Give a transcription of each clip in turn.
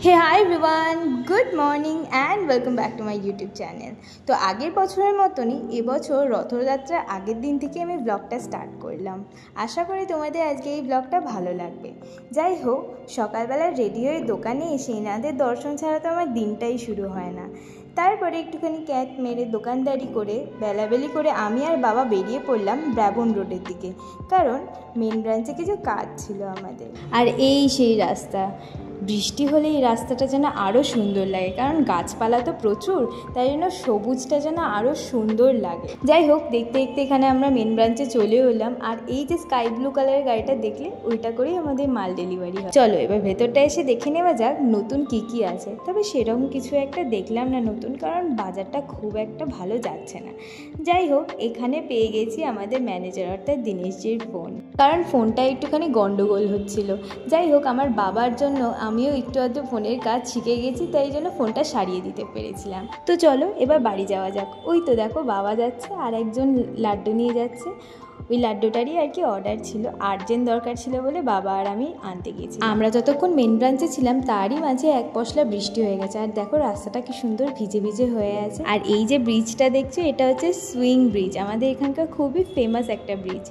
Hey hi everyone, good morning and welcome back to my YouTube channel. তো আগের বছরের মতনই এবছর রথযাত্রার আগের দিন থেকে আমি ব্লগটা স্টার্ট করলাম। আশা করি তোমাদের আজকে এই ব্লগটা ভালো লাগবে। যাই হোক, সকালবেলা রেডি হয়ে দোকানে এসে এনাদের দর্শন ছাড়া তো আমার দিনটাই শুরু হয় না। তারপরে একটুখানি ক্যাট মেরে দোকানদারি করে বেলাবেলি করে আমি আর বাবা বেরিয়ে পড়লাম ব্রাবন রোডের দিকে, কারণ মেন ব্রাঞ্চে কিছু কাজ ছিল আমাদের। আর এই সেই রাস্তা, বৃষ্টি হলে এই রাস্তাটা যেন আরও সুন্দর লাগে, কারণ গাছপালা তো প্রচুর, তাই জন্য সবুজটা যেন আরও সুন্দর লাগে। যাই হোক, দেখতে দেখতে এখানে আমরা মেন ব্রাঞ্চে চলে এলাম। আর এই যে স্কাই ব্লু কালারের গাড়িটা দেখলে, ওইটা করেই আমাদের মাল ডেলিভারি হয়। চলো এবার ভেতরটা এসে দেখে নেওয়া যাক নতুন কী কী আছে। তবে সেরকম কিছু একটা দেখলাম না নতুন, কারণ বাজারটা খুব একটা ভালো যাচ্ছে না। যাই হোক, এখানে পেয়ে গেছি আমাদের ম্যানেজার অর্থাৎ দীনেশজির ফোন, কারণ ফোনটা একটুখানি গন্ডগোল হচ্ছিল। যাই হোক, আমার বাবার জন্য আমিও একটু আধটু ফোনের কাজ শিখে গেছি, তাই জন্য ফোনটা সারিয়ে দিতে পেরেছিলাম। তো চলো এবার বাড়ি যাওয়া যাক। ওই তো দেখো বাবা যাচ্ছে, আর একজন লাড্ডু নিয়ে যাচ্ছে। ওই লাড্ডুটারই আর কি অর্ডার ছিল, আর্জেন্ট দরকার ছিল বলে বাবা আর আমি আনতে গেছি। আমরা যতক্ষণ মেন ব্রাঞ্চে ছিলাম তারই মাঝে এক পশলা বৃষ্টি হয়ে গেছে। আর দেখো রাস্তাটা কি সুন্দর ভিজে ভিজে হয়ে আছে। আর এই যে ব্রিজটা দেখছো, এটা হচ্ছে সুইং ব্রিজ, আমাদের এখানকার খুবই ফেমাস একটা ব্রিজ।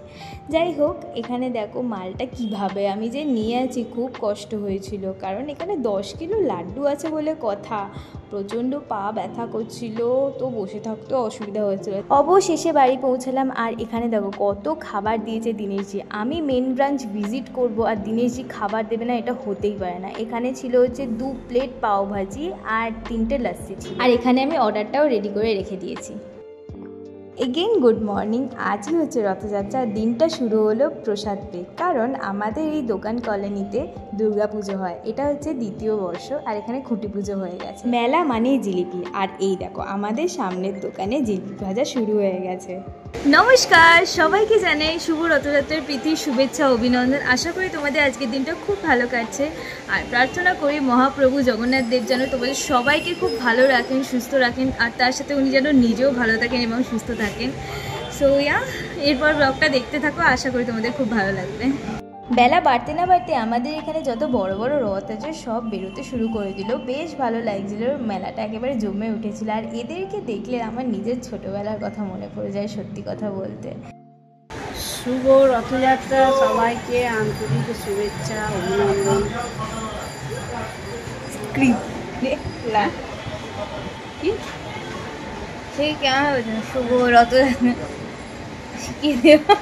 যাই হোক, এখানে দেখো মালটা কিভাবে আমি যে নিয়ে আছি, খুব কষ্ট হয়েছিল, কারণ এখানে 10 কিলো লাড্ডু আছে বলে কথা। প্রচণ্ড পা ব্যথা করছিল, তো বসে থাকতে অসুবিধা হয়েছিল। অবশেষে বাড়ি পৌঁছালাম। আর এখানে দেখো কত খাবার দিয়েছে দীনেশজি। আমি মেন ব্রাঞ্চ ভিজিট করব আর দীনেশজি খাবার দেবে না, এটা হতেই পারে না। এখানে ছিল হচ্ছে 2 প্লেট পাওভাজি আর 3টে লস্যি ছিল। আর এখানে আমি অর্ডারটাও রেডি করে রেখে দিয়েছি। Again good morning. আজই হচ্ছে রথযাত্রা। দিনটা শুরু হলো প্রসাদ পেয়ে, কারণ আমাদের এই দোকান কলোনিতে দুর্গাপুজো হয়। এটা হচ্ছে 2য় বর্ষ, আর এখানে খুঁটি পুজো হয়ে গেছে। মেলা মানেই জিলিপি। আর এই দেখো আমাদের সামনের দোকানে জিলিপি ভাজা শুরু হয়ে গেছে। নমস্কার, সবাইকে জানাই শুভ রথযাত্রার প্রীতি শুভেচ্ছা অভিনন্দন। আশা করি তোমাদের আজকের দিনটা খুব ভালো কাটছে। আর প্রার্থনা করি মহাপ্রভু জগন্নাথ দেব যেন তোমাদের সবাইকে খুব ভালো রাখেন, সুস্থ রাখেন, আর তার সাথে উনি যেন নিজেও ভালো থাকেন এবং সুস্থ থাকেন। সো এরপর ব্লগটা দেখতে থাকো, আশা করি তোমাদের খুব ভালো লাগবে। বেলা বাড়তে না বাড়তে আমাদের এখানে যত বড় বড় রথ আছে সব বেরোতে শুরু করে দিল। বেশ ভালো লাগছিল, মেলাটা একেবারে জমে উঠেছিল। আর এদেরকে দেখলে আমার নিজের ছোটবেলার কথা মনে পড়ে যায়, সত্যি কথা বলতে। শুভ রথযাত্রা, সবাইকে আন্তরিক শুভেচ্ছা অভিনন্দন। সেই কেমন শুভ রথযাত্রা শিখিয়ে দেওয়া,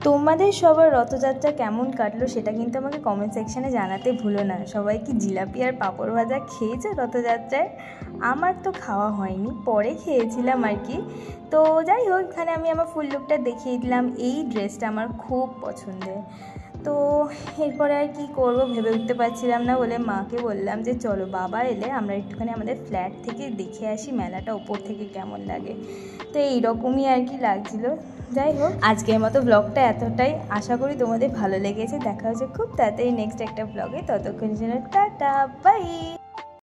তোমাদের সবার রথযাত্রা কেমন কাটলো সেটা কিন্তু আমাকে কমেন্ট সেকশানে জানাতে ভুলো না। সবাই কি জিলাপি আর পাঁপড় ভাজা খেয়েছে রথযাত্রায়? আমার তো খাওয়া হয়নি, পরে খেয়েছিলাম আর কি। তো যাই হোক, এখানে আমি আমার ফুল লুকটা দেখিয়ে দিলাম। এই ড্রেসটা আমার খুব পছন্দের। তো এরপরে আর কি করব ভেবে উঠতে পারছিলাম না বলে মাকে বললাম যে চলো বাবা এলে আমরা একটুখানি আমাদের ফ্ল্যাট থেকে দেখে আসি মেলাটা ওপর থেকে কেমন লাগে। তো এইরকমই আর কি লাগছিল। যাই হোক, আজকের মতো ব্লগটা এতটাই। আশা করি তোমাদের ভালো লেগেছে। দেখা হচ্ছে খুব তাড়াতাড়ি নেক্সট একটা ব্লগে। ততক্ষণের জন্য টাটা, বাই।